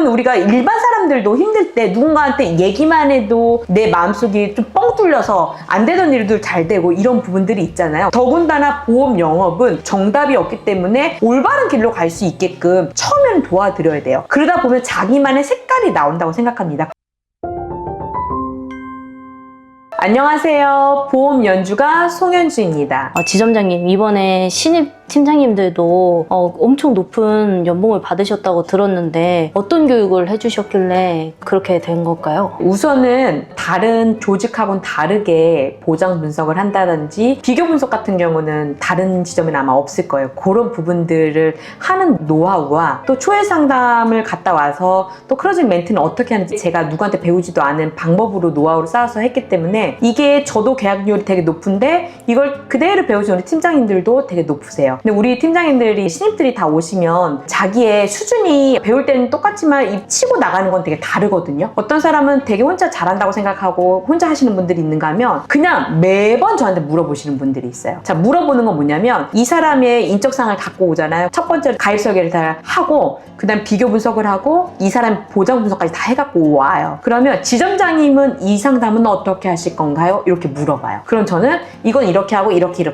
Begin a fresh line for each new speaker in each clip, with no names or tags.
대부분 우리가 일반 사람들도 힘들 때 누군가한테 얘기만 해도 내 마음속이 좀 뻥 뚫려서 안 되던 일도 잘 되고 이런 부분들이 있잖아요. 더군다나 보험 영업은 정답이 없기 때문에 올바른 길로 갈 수 있게끔 처음에는 도와드려야 돼요. 그러다 보면 자기만의 색깔이 나온다고 생각합니다. 안녕하세요. 보험 연주가 송현주입니다.
지점장님, 이번에 신입 팀장님들도 엄청 높은 연봉을 받으셨다고 들었는데 어떤 교육을 해주셨길래 그렇게 된 걸까요?
우선은 다른 조직하고는 다르게 보장 분석을 한다든지 비교 분석 같은 경우는 다른 지점에는 아마 없을 거예요. 그런 부분들을 하는 노하우와 또 초회 상담을 갔다 와서 또 클로징 멘트는 어떻게 하는지 제가 누구한테 배우지도 않은 방법으로 노하우를 쌓아서 했기 때문에 이게 저도 계약률이 되게 높은데 이걸 그대로 배우신 우리 팀장님들도 되게 높으세요. 근데 우리 팀장님들이 신입들이 다 오시면 자기의 수준이 배울 때는 똑같지만 이 치고 나가는 건 되게 다르거든요. 어떤 사람은 되게 혼자 잘한다고 생각하고 혼자 하시는 분들이 있는가 하면 그냥 매번 저한테 물어보시는 분들이 있어요. 자, 물어보는 건 뭐냐면 이 사람의 인적사항을 갖고 오잖아요. 첫 번째로 가입 설계를 다 하고 그 다음 비교 분석을 하고 이 사람 보장 분석까지 다 해갖고 와요. 그러면 지점장님은 이 상담은 어떻게 하실 건가요? 이렇게 물어봐요. 그럼 저는 이건 이렇게 하고 이렇게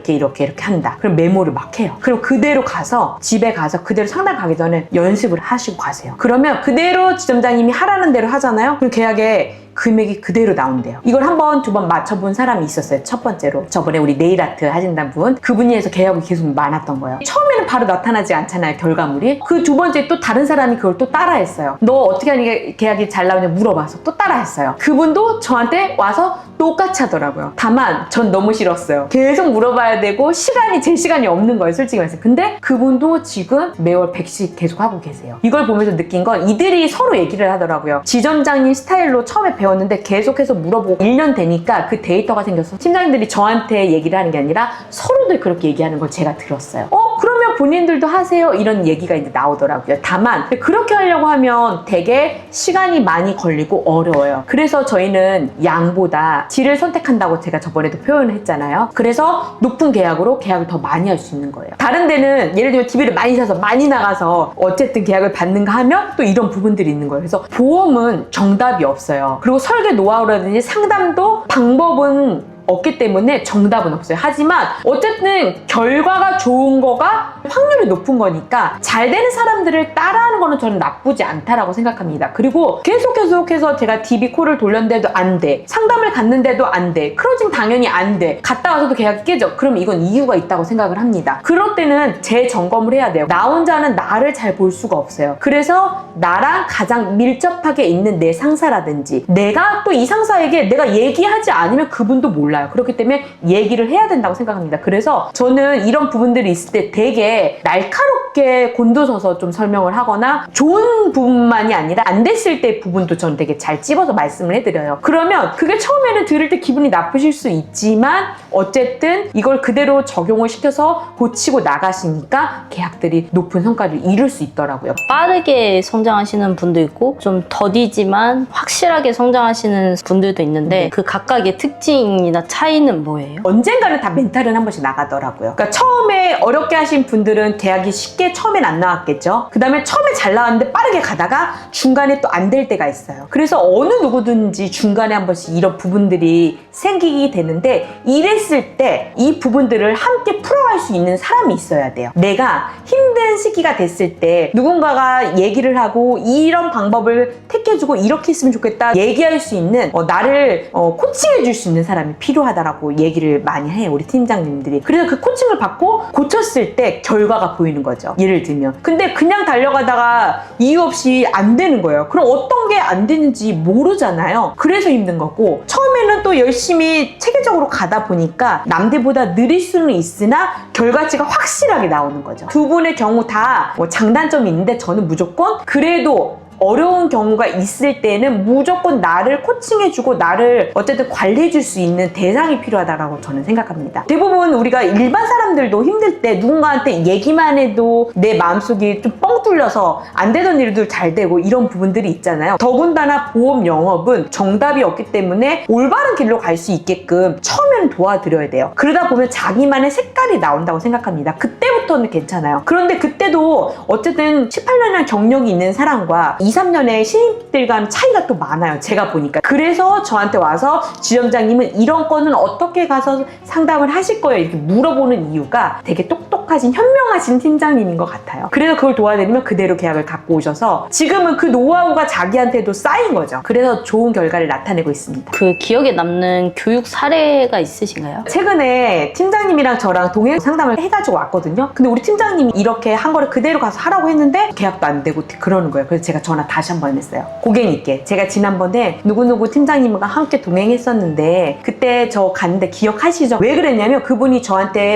한다. 그럼 메모를 막 해요. 그럼 그대로 가서 집에 가서 그대로 상담 가기 전에 연습을 하시고 가세요. 그러면 그대로 지점장님이 하라는 대로 하잖아요. 그럼 계약에 금액이 그대로 나온대요. 이걸 한 번, 두 번 맞춰본 사람이 있었어요. 첫 번째로. 저번에 우리 네일 아트 하신다는 분. 그분이 해서 계약이 계속 많았던 거예요. 처음에는 바로 나타나지 않잖아요. 결과물이. 그 두 번째 또 다른 사람이 그걸 또 따라했어요. 너 어떻게 하니 계약이 잘 나오냐 물어봐서 또 따라했어요. 그분도 저한테 와서 똑같이 하더라고요. 다만 전 너무 싫었어요. 계속 물어봐야 되고 제 시간이 없는 거예요. 솔직히 말해서. 근데 그분도 지금 매월 100씩 계속 하고 계세요. 이걸 보면서 느낀 건 이들이 서로 얘기를 하더라고요. 지점장님 스타일로 처음에 배웠는데 계속해서 물어보고 1년 되니까 그 데이터가 생겨서 팀장님들이 저한테 얘기를 하는 게 아니라 서로들 그렇게 얘기하는 걸 제가 들었어요. 그러면 본인들도 하세요. 이런 얘기가 이제 나오더라고요. 다만 그렇게 하려고 하면 되게 시간이 많이 걸리고 어려워요. 그래서 저희는 양보다 질을 선택한다고 제가 저번에도 표현을 했잖아요. 그래서 높은 계약으로 계약을 더 많이 할 수 있는 거예요. 다른 데는 예를 들면 TV를 많이 사서 많이 나가서 어쨌든 계약을 받는가 하면 또 이런 부분들이 있는 거예요. 그래서 보험은 정답이 없어요. 그리고 설계 노하우라든지 상담도 방법은 없기 때문에 정답은 없어요. 하지만 어쨌든 결과가 좋은 거가 확률이 높은 거니까 잘 되는 사람들을 따라하는 거는 저는 나쁘지 않다라고 생각합니다. 그리고 계속해서 제가 DB콜을 돌렸는데도 안 돼. 상담을 갔는데도 안 돼. 클로징 당연히 안 돼. 갔다 와서도 계약이 깨져. 그럼 이건 이유가 있다고 생각을 합니다. 그럴 때는 재점검을 해야 돼요. 나 혼자는 나를 잘 볼 수가 없어요. 그래서 나랑 가장 밀접하게 있는 내 상사라든지 내가 또 이 상사에게 내가 얘기하지 않으면 그분도 몰라요. 그렇기 때문에 얘기를 해야 된다고 생각합니다. 그래서 저는 이런 부분들이 있을 때 되게 날카롭게 곤두서서 좀 설명을 하거나 좋은 부분만이 아니라 안 됐을 때 부분도 저는 되게 잘 찝어서 말씀을 해드려요. 그러면 그게 처음에는 들을 때 기분이 나쁘실 수 있지만 어쨌든 이걸 그대로 적용을 시켜서 고치고 나가시니까 계약들이 높은 성과를 이룰 수 있더라고요.
빠르게 성장하시는 분도 있고 좀 더디지만 확실하게 성장하시는 분들도 있는데 그 각각의 특징이나 차이는 뭐예요?
언젠가는 다 멘탈은 한 번씩 나가더라고요. 그러니까 처음에 어렵게 하신 분들은 계약이 쉽게 처음엔 안 나왔겠죠. 그 다음에 처음에 잘 나왔는데 빠르게 가다가 중간에 또 안 될 때가 있어요. 그래서 어느 누구든지 중간에 한 번씩 이런 부분들이 생기게 되는데 이랬을 때 이 부분들을 함께 풀어갈 수 있는 사람이 있어야 돼요. 내가 힘든 시기가 됐을 때 누군가가 얘기를 하고 이런 방법을 택해주고 이렇게 했으면 좋겠다 얘기할 수 있는 나를 코칭해 줄 수 있는 사람이 필요하다라고 얘기를 많이 해요. 우리 팀장님들이. 그래서 그 코칭을 받고 고쳤을 때 결과가 보이는 거죠. 예를 들면. 근데 그냥 달려가다가 이유 없이 안 되는 거예요. 그럼 어떤 게 안 되는지 모르잖아요. 그래서 힘든 거고 처음에는 또 열심히 체계적으로 가다 보니까 남들보다 느릴 수는 있으나 결과치가 확실하게 나오는 거죠. 두 분의 경우 다 장단점이 있는데 저는 무조건 그래도 어려운 경우가 있을 때는 무조건 나를 코칭해주고 나를 어쨌든 관리해줄 수 있는 대상이 필요하다고 저는 생각합니다. 대부분 우리가 일반 사람들도 힘들 때 누군가한테 얘기만 해도 내 마음속이 좀 뻥 뚫려서 안 되던 일도 잘 되고 이런 부분들이 있잖아요. 더군다나 보험 영업은 정답이 없기 때문에 올바른 길로 갈 수 있게끔 처음에는 도와드려야 돼요. 그러다 보면 자기만의 색깔이 나온다고 생각합니다. 그때부터는 괜찮아요. 그런데 그때도 어쨌든 18년이나 경력이 있는 사람과 2, 3년에 신입들과는 차이가 또 많아요. 제가 보니까. 그래서 저한테 와서 지점장님은 이런 건은 어떻게 가서 상담을 하실 거예요? 이렇게 물어보는 이유가 되게 똑똑하신 현명하신 팀장님인 것 같아요. 그래서 그걸 도와드리면 그대로 계약을 갖고 오셔서 지금은 그 노하우가 자기한테도 쌓인 거죠. 그래서 좋은 결과를 나타내고 있습니다.
그 기억에 남는 교육 사례가 있으신가요?
최근에 팀장님이랑 저랑 동행 상담을 해가지고 왔거든요. 근데 우리 팀장님이 이렇게 한 거를 그대로 가서 하라고 했는데 계약도 안 되고 그러는 거예요. 그래서 제가 전화 다시 한 번 했어요. 고객님께 제가 지난번에 누구누구 팀장님과 함께 동행했었는데 그때 저 갔는데 기억하시죠? 왜 그랬냐면 그분이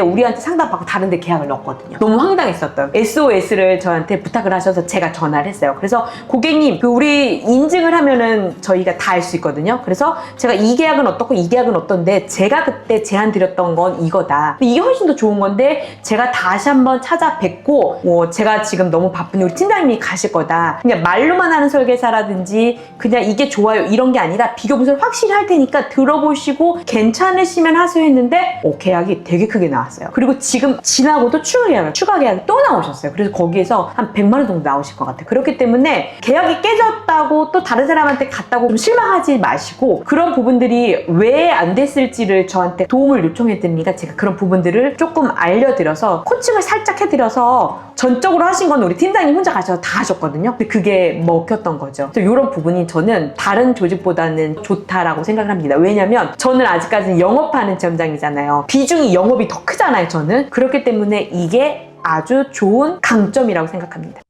우리한테 상담받고 다른 데 계약을 넣었거든요. 너무 황당했었던 SOS를 저한테 부탁을 하셔서 제가 전화를 했어요. 그래서 고객님 우리 인증을 하면은 저희가 다 알 수 있거든요. 그래서 제가 이 계약은 어떻고 이 계약은 어떤데 제가 그때 제안 드렸던 건 이거다. 이게 훨씬 더 좋은 건데 제가 다시 한번 찾아뵙고 제가 지금 너무 바쁜데 우리 팀장님이 가실 거다. 그냥 말로만 하는 설계사라든지 그냥 이게 좋아요 이런 게 아니라 비교 분석을 확실히 할 테니까 들어보시고 괜찮으시면 하세요 했는데 계약이 되게 크게 나왔어요. 그리고 지금 지나고도 추가 계약이 또 나오셨어요. 그래서 거기에서 한 100만 원 정도 나오실 것 같아요. 그렇기 때문에 계약이 깨졌다고 또 다른 사람한테 갔다고 좀 실망하지 마시고 그런 부분들이 왜 안 됐을지를 저한테 도움을 요청해드리니까 제가 그런 부분들을 조금 알려드려서 코칭을 살짝 해드려서 전적으로 하신 건 우리 팀장님 혼자 가셔서 다 하셨거든요. 근데 그게 먹혔던 거죠. 그래서 이런 부분이 저는 다른 조직보다는 좋다라고 생각을 합니다. 왜냐면 저는 아직까지는 영업하는 지점장이잖아요. 비중이 영업이 더 크잖아요, 저는. 그렇기 때문에 이게 아주 좋은 강점이라고 생각합니다.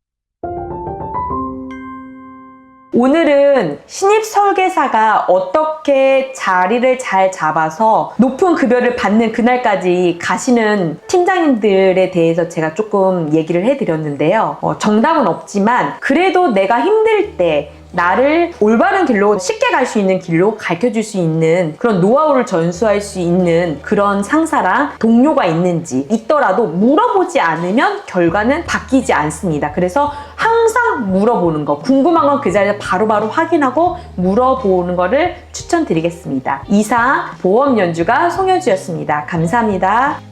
오늘은 신입 설계사가 어떻게 자리를 잘 잡아서 높은 급여를 받는 그날까지 가시는 팀장님들에 대해서 제가 조금 얘기를 해드렸는데요. 정답은 없지만 그래도 내가 힘들 때 나를 올바른 길로 쉽게 갈 수 있는 길로 가르쳐줄 수 있는 그런 노하우를 전수할 수 있는 그런 상사랑 동료가 있더라도 물어보지 않으면 결과는 바뀌지 않습니다. 그래서 항상 물어보는 거, 궁금한 건 그 자리에서 바로바로 확인하고 물어보는 거를 추천드리겠습니다. 이상 보험 연주가 송여주였습니다. 감사합니다.